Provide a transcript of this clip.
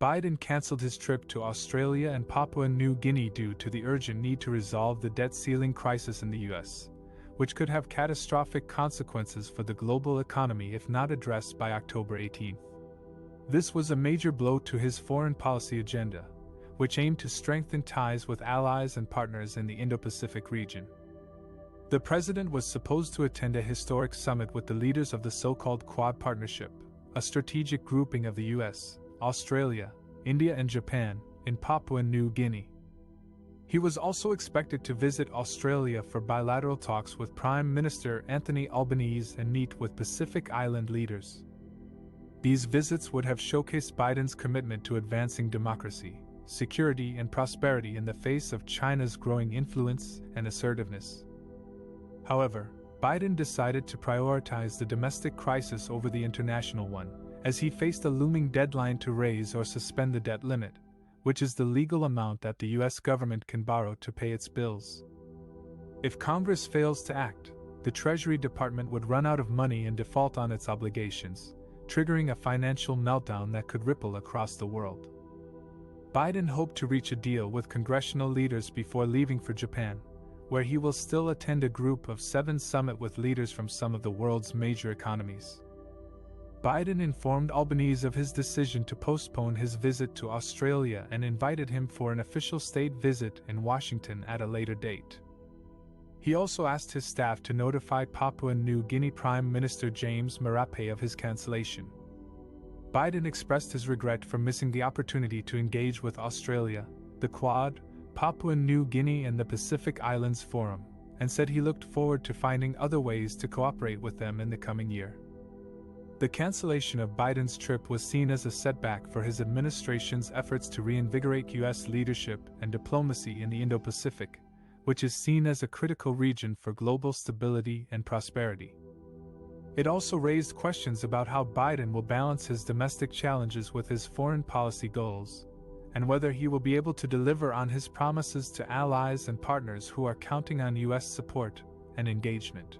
Biden cancelled his trip to Australia and Papua New Guinea due to the urgent need to resolve the debt ceiling crisis in the US, which could have catastrophic consequences for the global economy if not addressed by October 18. This was a major blow to his foreign policy agenda, which aimed to strengthen ties with allies and partners in the Indo-Pacific region. The president was supposed to attend a historic summit with the leaders of the so-called Quad Partnership, a strategic grouping of the US, Australia, India and Japan, in Papua New Guinea. He was also expected to visit Australia for bilateral talks with Prime Minister Anthony Albanese and meet with Pacific Island leaders. These visits would have showcased Biden's commitment to advancing democracy, security and prosperity in the face of China's growing influence and assertiveness. However, Biden decided to prioritize the domestic crisis over the international one, as he faced a looming deadline to raise or suspend the debt limit, which is the legal amount that the U.S. government can borrow to pay its bills. If Congress fails to act, the Treasury Department would run out of money and default on its obligations, triggering a financial meltdown that could ripple across the world. Biden hoped to reach a deal with congressional leaders before leaving for Japan, where he will still attend a Group of 7 summit with leaders from some of the world's major economies. Biden informed Albanese of his decision to postpone his visit to Australia and invited him for an official state visit in Washington at a later date. He also asked his staff to notify Papua New Guinea Prime Minister James Marape of his cancellation. Biden expressed his regret for missing the opportunity to engage with Australia, the Quad, Papua New Guinea and the Pacific Islands Forum, and said he looked forward to finding other ways to cooperate with them in the coming year. The cancellation of Biden's trip was seen as a setback for his administration's efforts to reinvigorate U.S. leadership and diplomacy in the Indo-Pacific, which is seen as a critical region for global stability and prosperity. It also raised questions about how Biden will balance his domestic challenges with his foreign policy goals, and whether he will be able to deliver on his promises to allies and partners who are counting on U.S. support and engagement.